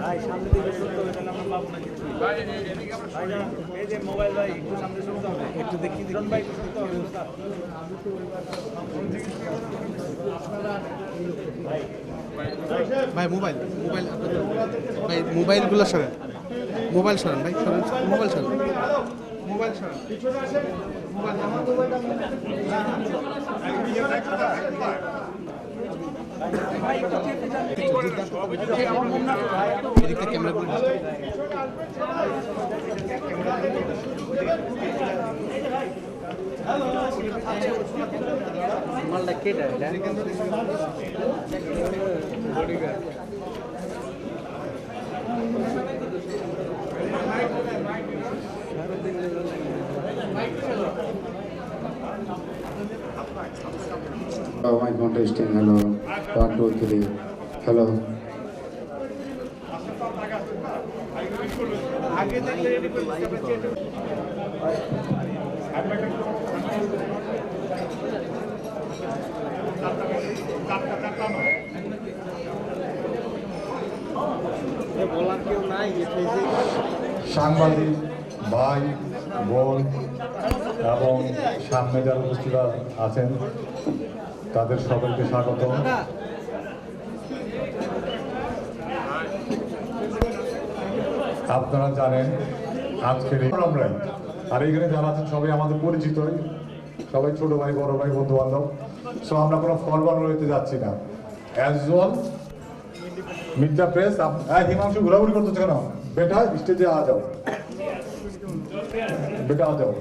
ভাই সামনে দিকে শুনতে হবে, তাহলে আমরা পাবো না কিছু। এই যে মোবাইল ভাই একটু সামনে শুনতে হবে, একটু দেখি দিরন ভাই একটু শুনতে হবে ওস্তাদ। ভাই মোবাইল মোবাইল ভাই মোবাইলগুলো সরেন, মোবাইল সরেন ভাই, সরেন মোবাইল সরেন, মোবাইল সরেন, এদিকটা ক্যামেরা করে মালটা কেটে My contesting, hello. 1, 2, 3. Hello. আগে দেখলে রেডি করে দিতে বলার কেউ নাই। সাংবাদিক ভাই বোন এবং সামনে যারা উপস্থিত আছেন তাদের সবাইকে স্বাগত। আপনারা জানেন আজকের আমরাই, আর এখানে যারা আছেন সবাই আমাদের পরিচিত, সবাই ছোট ভাই বড় ভাই বন্ধু বান্ধব। সো আমরা কোনো ফল বানানো হইতে যাচ্ছি না। অ্যাজ ওয়াল মিডিয়া প্রেস, হিমাংশু ঘোরাঘুরি করতেছে কেন? বেটা স্টেজে আ যাও, বেটা আ যাও।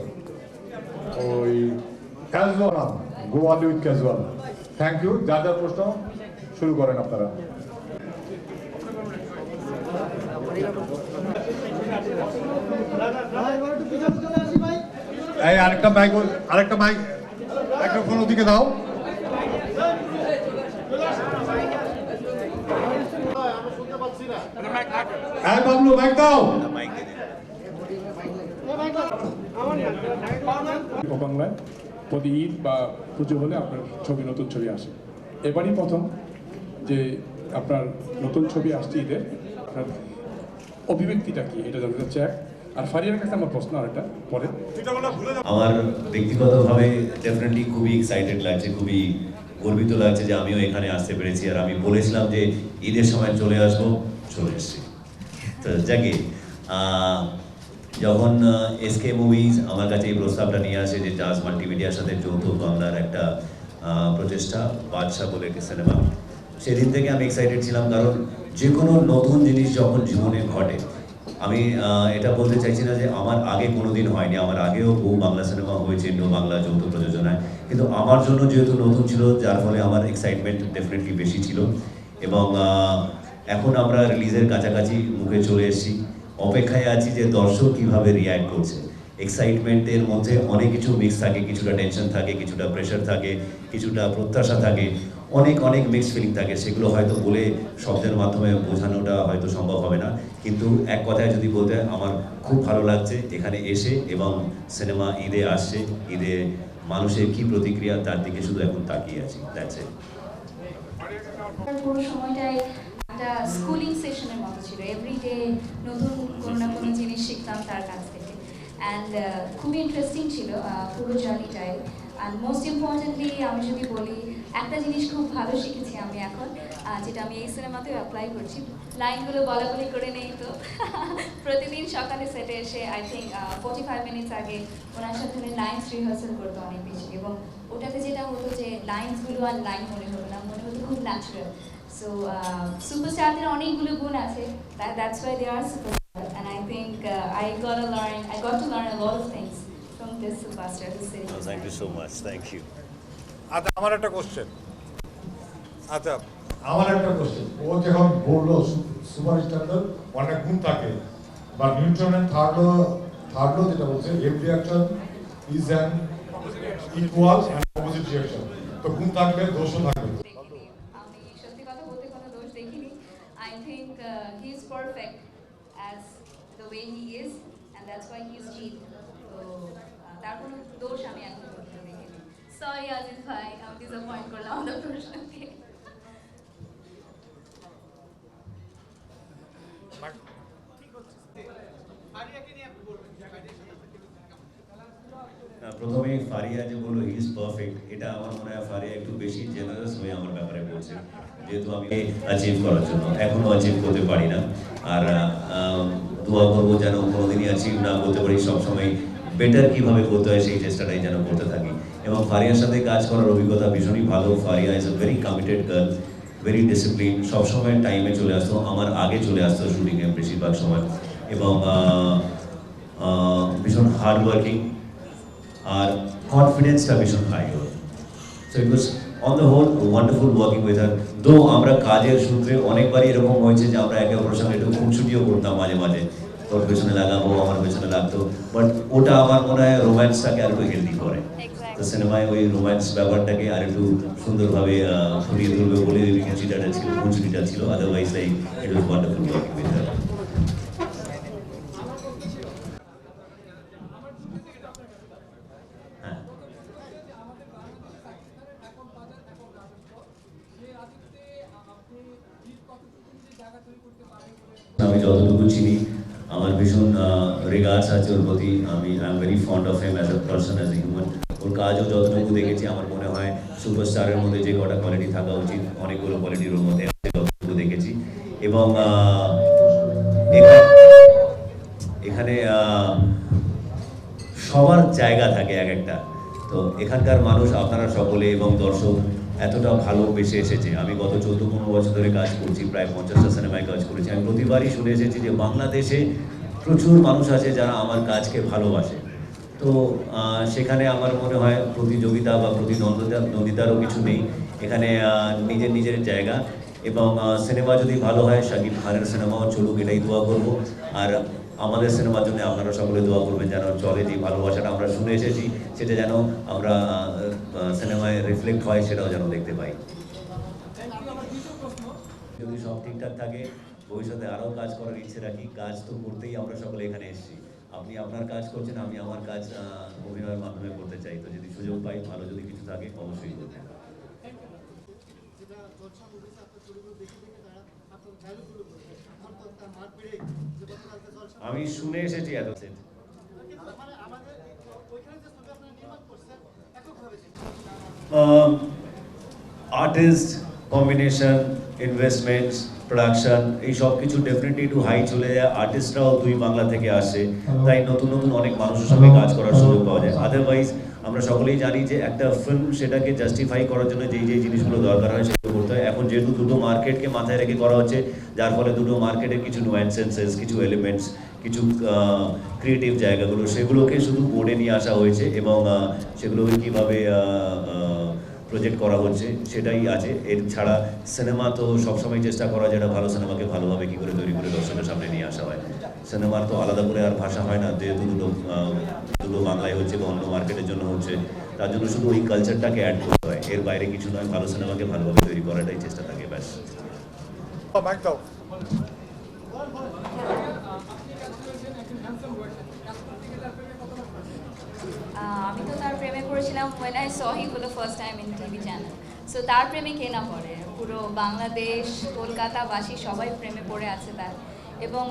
ওই ক্যাজুয়াল নাম, go only with casual. Thank you. যার যার প্রশ্ন শুরু করেন আপনারা। এই আরেকটা মাইক মাইক্রোফোন ওদিকে দাও। হ্যাঁ বাবলু মাইক দাও। বাংলায় প্রতি ঈদ বা পুজো হলে আপনার ছবি, নতুন ছবি আসে। এবারই প্রথম যে আপনার নতুন ছবি আসছে ঈদে, আপনার অভিব্যক্তিটা কি এটা জানতে চাচ্ছি এক। আর ফারিয়ার কাছে আমার প্রশ্ন আরেকটা পরে। আমার ব্যক্তিগতভাবে ডেফিনেটলি খুবই এক্সাইটেড লাগছে, খুবই গর্বিত লাগছে যে আমিও এখানে আসতে পেরেছি। আর আমি বলেছিলাম যে ঈদের সময় চলে আসবো, চলে এসেছি। তো যাকে যখন এসকে মুভিজ আমার কাছে এই প্রস্তাবটা নিয়ে আসে যে জাজ মাল্টিমিডিয়ার সাথে যৌথ বাংলার একটা প্রচেষ্টা বাদশা বলে একটি সিনেমা, সেদিন থেকে আমি এক্সাইটেড ছিলাম। কারণ যে কোনো নতুন জিনিস যখন জীবনে ঘটে, আমি এটা বলতে চাইছি না যে আমার আগে কোনো দিন হয়নি, আমার আগেও বহু বাংলা সিনেমা হয়েছে ইন্ডো বাংলা যৌথ প্রযোজনায়, কিন্তু আমার জন্য যেহেতু নতুন ছিল যার ফলে আমার এক্সাইটমেন্ট ডেফিনেটলি বেশি ছিল। এবং এখন আমরা রিলিজের কাছাকাছি মুখে চলে এসেছি, অপেক্ষায় আছি যে দর্শক কীভাবে রিয়্যাক্ট করছে। এক্সাইটমেন্টের মধ্যে অনেক কিছু মিক্স থাকে, কিছুটা টেনশন থাকে, কিছুটা প্রেশার থাকে, কিছুটা প্রত্যাশা থাকে, অনেক মিক্সড ফিলিং থাকে। সেগুলো হয়তো বলে শব্দের মাধ্যমে বোঝানোটা হয়তো সম্ভব হবে না, কিন্তু এক কথায় যদি বলতে হয় আমার খুব ভালো লাগছে এখানে এসে। এবং সিনেমা ঈদে আসছে, ঈদে মানুষের কী প্রতিক্রিয়া তার দিকে শুধু এখন তাকিয়ে আছি। That's it. পুরো সময়টাই একটা স্কুলিং সেশনের মতো ছিল। এভরিডে নতুন কোনো না কোনো জিনিস শিখতাম তার কাছ থেকে। অ্যান্ড খুবই ইন্টারেস্টিং ছিল পুরো জার্নিটাই। অ্যান্ড মোস্ট ইম্পর্টেন্টলি আমি যদি বলি, একটা জিনিস খুব ভালো শিখেছি আমি এখন, যেটা আমি এই সিনেমাতেও অ্যাপ্লাই করছি। লাইনগুলো বলাবলি করে নেই তো প্রতিদিন সকালে সেটে এসে আই থিঙ্ক 45 মিনিটস আগে ওনার সাথে লাইন্স রিহার্সাল করতো অনেক বেশি। এবং ওটাতে যেটা হতো যে লাইন্সগুলো আর লাইন মনে হতো না, মনে হতো খুব ন্যাচারাল। সো সুপারস্টারদের অনেকগুলো গুণ আছে, that's why they are superstar. And I think I got to learn a lot of things from this superstar who's sitting beside me. Thank you so much. Thank you. আচ্ছা আমার একটা question, ও যখন বললো সুপারস্টারদের অনেক গুণ থাকে, বা নিউটনের থার্ড ল যেটা বলছে every action is an equal and opposite reaction, তো গুণ থাকবে দোষও থাকবে। আমি সত্যি কথা বলতে কোনো দোষ দেখিনি। I think he is perfect as the way he is, and that's why he is cheap. তো তার কোনো দোষ আমি এখন দেখিনি। Sorry. সরি আজিজ ভাই, আমি ডিসঅ্যাপয়েন্ট করলাম আমাদের প্রশ্নকে। প্রথমে ফারিয়া যে বললো হি ইজ পারফেক্ট, এটা আমার মনে হয় ফারিয়া একটু বেশি জেনারেস হয়ে আমার ব্যাপারে বলছে, যেহেতু আমি অ্যাচিভ করার জন্য এখনো অ্যাচিভ করতে পারি না। আর দোয়া করবো যেন কোনোদিনই অ্যাচিভ না করতে পারি, সবসময় বেটার কীভাবে করতে হয় সেই চেষ্টাটাই যেন করতে থাকি। এবং ফারিয়ার সাথে কাজ করার অভিজ্ঞতা ভীষণই ভালো। Faria is a very committed girl, very discipline, সবসময় টাইমে চলে আসতো, আমার আগে চলে আসতো শুটিংয়ে বেশিরভাগ সময়, এবং ভীষণ হার্ড ওয়ার্কিং, আর কনফিডেন্সটা ভীষণ হাই ওর। So it was on the whole wonderful working with her. Though আমরা কাজের সূত্রে অনেকবারই এরকম হয়েছে যে আমরা একে অপরের সঙ্গে একটু খুনসুটিও করতাম মাঝে মাঝে, তোর পেছনে লাগাবো আমার পেছনে লাগতো, বাট ওটা আমার মনে হয় রোম্যান্সটাকে আর একটু হেলদি করে। তো সিনেমায় ওই রোম্যান্স ব্যাপারটাকে আর একটু সুন্দরভাবে ফুটিয়ে তুলবে বলে খুনসুটিটা ছিল, খুনসুটিটা ছিল। Otherwise like it was wonderful working with her. আমি যতটুকু চিনি আমার ভীষণ রিগার্ডস আছে ওর প্রতি। I am very fond of him as a person, as a human. ওর কাজও যতটুকু দেখেছি আমার মনে হয় সুপারস্টারের মধ্যে যে কটা কোয়ালিটি থাকা উচিত অনেকগুলো কোয়ালিটির ওর মধ্যে যতটুকু দেখেছি। এবং এখানে সবার জায়গা থাকে এক একটা। তো এখানকার মানুষ আপনারা সকলে এবং দর্শক এতটা ভালোবেসে এসেছে। আমি গত 14-15 বছর ধরে কাজ করছি, প্রায় 50টা সিনেমায় কাজ করেছি। আমি প্রতিবারই শুনে এসেছি যে বাংলাদেশে প্রচুর মানুষ আছে যারা আমার কাজকে ভালোবাসে। তো সেখানে আমার মনে হয় প্রতিযোগিতা বা প্রতিদ্বন্দ্বিতারও কিছু নেই। এখানে নিজের নিজের জায়গা, এবং সিনেমা যদি ভালো হয়, শাকিব খানের সিনেমাও চলুক, এটাই দোয়া করব। আর আমাদের সিনেমার জন্য আপনারা সকলে দোয়া করবেন যেন চলে, যে ভালোবাসাটা আমরা শুনে এসেছি সেটা যেন আমরা সিনেমায় রিফ্লেক্ট হয়, সেটাও যেন দেখতে পাই। যদি সব ঠিকঠাক থাকে ভবিষ্যতে আরও কাজ করার ইচ্ছে রাখি। কাজ তো করতেই আমরা সকলে এখানে এসেছি। আপনি আপনার কাজ করছেন, আমি আমার কাজ অভিনয়ের মাধ্যমে করতে চাই। তো যদি সুযোগ পাই, ভালো যদি কিছু থাকে অবশ্যই করবেন। আমি শুনে এসেছি এত আর্টিস্ট, কম্বিনেশন, ইনভেস্টমেন্টস, প্রোডাকশন, এই সব কিছু ডেফিনেটলি একটু হাই চলে যায়। আর্টিস্টরাও দুই বাংলা থেকে আসে, তাই নতুন নতুন অনেক মানুষের সঙ্গে কাজ করার সুযোগ পাওয়া যায়। আদারওয়াইজ আমরা সকলেই জানি যে একটা ফিল্ম সেটাকে জাস্টিফাই করার জন্য যেই যেই জিনিসগুলো দরকার হয় সেগুলো করতে হয়। এখন যেহেতু দুটো মার্কেটকে মাথায় রেখে করা হচ্ছে, যার ফলে দুটো মার্কেটের কিছু নুয়ান্সেন্সেস, কিছু এলিমেন্টস, কিছু ক্রিয়েটিভ জায়গাগুলো, সেগুলোকে শুধু বোর্ডে নিয়ে আসা হয়েছে, এবং সেগুলোকে কীভাবে প্রজেক্ট করা হচ্ছে সেটাই আছে। এর ছাড়া সিনেমা তো সবসময় চেষ্টা করা যেটা ভালো সিনেমাকে ভালোভাবে কী করে তৈরি করে দর্শকের সামনে নিয়ে আসা হয়। সিনেমার তো আলাদা করে আর ভাষা হয় না, যেহেতু দুটো বাংলায় হচ্ছে বা অন্য মার্কেটের জন্য হচ্ছে, তার জন্য শুধু ওই কালচারটাকে অ্যাড করতে হয়, এর বাইরে কিছু নয়। ভালো সিনেমাকে ভালোভাবে তৈরি করাটাই চেষ্টা থাকে, ব্যাস। আমি তো তার প্রেমে পড়েছিলাম when I saw him for the first time in TV channel. So তার প্রেমে কে না পড়ে, পুরো বাংলাদেশ, কলকাতাবাসী সবাই প্রেমে পড়ে আছে তার। এবং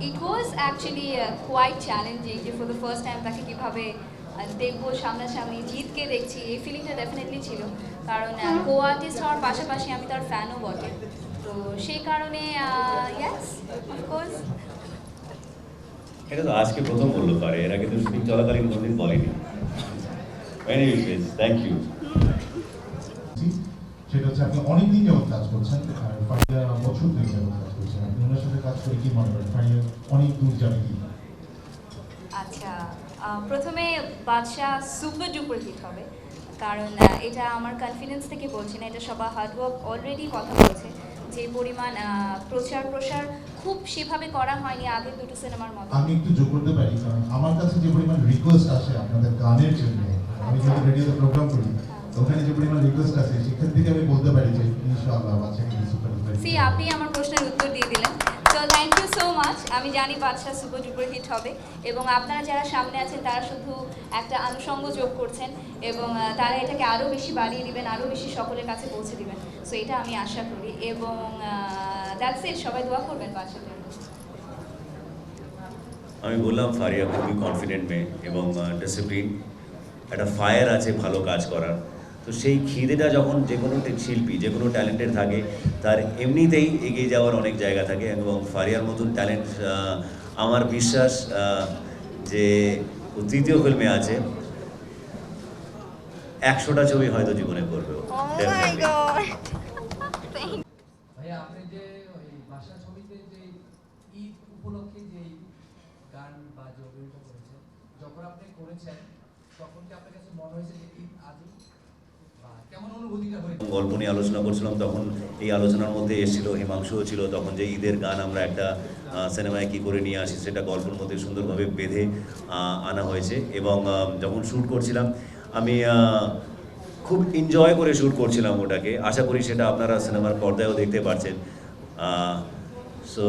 ইট ওয়াজ অ্যাকচুয়ালি কোয়াইট চ্যালেঞ্জিং যে ফর দ্য ফার্স্ট টাইম তাকে কীভাবে দেখবো সামনাসামনি, জিতকে দেখছি, এই ফিলিংটা ডেফিনেটলি ছিল। কারণ কো আর্টিস্ট হওয়ার পাশাপাশি আমি তার ফ্যানও বটে, তো সেই কারণে ইয়েস অফকোর্স। এটা তো আজকে প্রথম বললো পারে, এরা কিন্তু শুটিং চলাকালীন কোনদিন বলেনি। Thank you. সেটা হচ্ছে আপনি অনেকদিন যাবত কাজ করছেন, আর ফারিয়া বছর ধরে যাবত কাজ করছেন। আপনি ওনার সাথে কাজ করে কি মনে করেন, ফারিয়া অনেক দূর যাবে কি? আচ্ছা, প্রথমে বাদশা সুপার ডুপার হিট হবে, কারণ এটা আমার কনফিডেন্স থেকে বলছি না, এটা সবার হার্ডওয়ার্ক অলরেডি কথা বলছে। যে পরিমাণ প্রসার খুব সেভাবে করা হয়নি আগের দুটো সিনেমার মতো। আমি একটু যোগ করতে পারি, কারণ আমার কাছে যে পরিমাণ রিকোয়েস্ট আসে আপনাদের গানের জন্য, আমি যদি রেডিওতে প্রোগ্রাম করি, ওখানে যে পরিমাণ রিকোয়েস্ট আছে সেখান থেকে আমি বলতে পারি যে ইনশাআল্লাহ বাচ্চাকে সুপার ডুপার। আপনি আমার প্রশ্নের উত্তর দিয়ে দিলেন। তো থ্যাংক ইউ সো মাচ। আমি জানি বাদশা সুপার ডুপার হিট হবে এবং আপনারা যারা সামনে আছেন তারা শুধু একটা আনুষঙ্গ যোগ করছেন এবং তারা এটাকে আরও বেশি বাড়িয়ে দিবেন, আরও বেশি সকলের কাছে পৌঁছে দিবেন। সো এটা আমি আশা করি এবং দ্যাটস ইট। সবাই দোয়া করবেন বাদশার জন্য। আমি বললাম ফারিয়া খুবই কনফিডেন্ট মেয়ে এবং ডিসিপ্লিন, একটা ফায়ার আছে ভালো কাজ করার। তো সেই খিদেটা যখন যে কোনো শিল্পী, যে কোনো ট্যালেন্টের থাকে, তার এমনিতেই এগিয়ে যাওয়ার অনেক জায়গা থাকে এবং ফারিয়ার মতন ট্যালেন্ট আমার বিশ্বাস যে ও তৃতীয় ফিল্মে আছে, 100টা ছবি হয়তো জীবনে করবে। ভাইয়া আপনি যে ওই বাসা ছবিতে যে ঈদ উপলক্ষে যে গান বা যে অভিনয়টা করেছেন, যখন আপনি করেছেন তখন কি আপনার কাছে মনে হয়েছে যে ঈদ আজই বা কেমন অনুভূতিটা হয়েছে? গল্প নিয়ে আলোচনা করছিলাম, তখন এই আলোচনার মধ্যে এসেছিল, হিমাংশুও ছিল তখন, যে ঈদের গান আমরা একটা সিনেমায় কী করে নিয়ে আসি, সেটা গল্পের মধ্যে সুন্দরভাবে বেঁধে আনা হয়েছে। এবং যখন শ্যুট করছিলাম আমি খুব এনজয় করে শ্যুট করছিলাম ওটাকে। আশা করি সেটা আপনারা সিনেমার পর্দায়ও দেখতে পাচ্ছেন। সো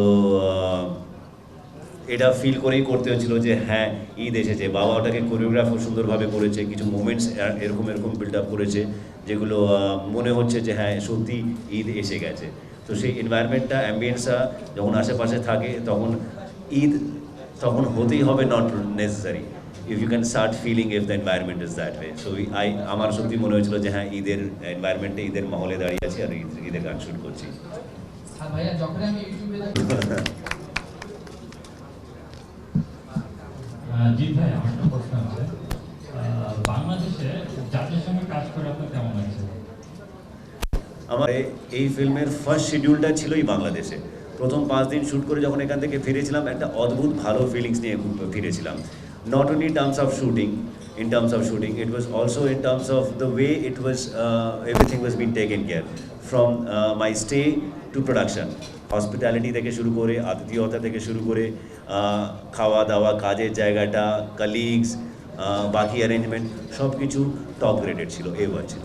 এটা ফিল করেই করতে হচ্ছিল যে হ্যাঁ ঈদ এসেছে। বাবা ওটাকে কোরিওগ্রাফও সুন্দরভাবে করেছে, কিছু মোমেন্টস এরকম বিল্ড আপ করেছে যেগুলো মনে হচ্ছে যে হ্যাঁ সত্যি ঈদ এসে গেছে। তো সেই এনভায়রনমেন্টটা, অ্যাম্বিয়েন্সটা যখন আশেপাশে থাকে তখন ঈদ তখন হতেই হবে, not necessary. If you can start feeling if the environment is that way. So আমার সত্যি মনে হয়েছিল যে হ্যাঁ ঈদের এনভায়রনমেন্টে, ঈদের মহলে দাঁড়িয়ে আছি আর ঈদের গান শুট করছি। আর ভাইয়া যখন আমি ইউটিউবে জি ভাই, আমার একটা প্রশ্ন আছে। বাংলাদেশে যাদের সঙ্গে কাজ করে আপনার কেমন লাগছে? আমার এই ফিল্মের ফার্স্ট শিডিউলটা ছিলই বাংলাদেশে। প্রথম 5 দিন শ্যুট করে যখন এখান থেকে ফিরেছিলাম, একটা অদ্ভুত ভালো ফিলিংস নিয়ে ফিরেছিলাম। Not only in terms of shooting, it was also in terms of the way it was, everything was being taken care from my stay to production. Hospitality থেকে শুরু করে, আতিথেয়তা থেকে শুরু করে, খাওয়া দাওয়া, কাজের জায়গাটা, কালিগস, বাকি অ্যারেঞ্জমেন্ট সব কিছু টপ গ্রেডেড ছিল, A1 ছিল।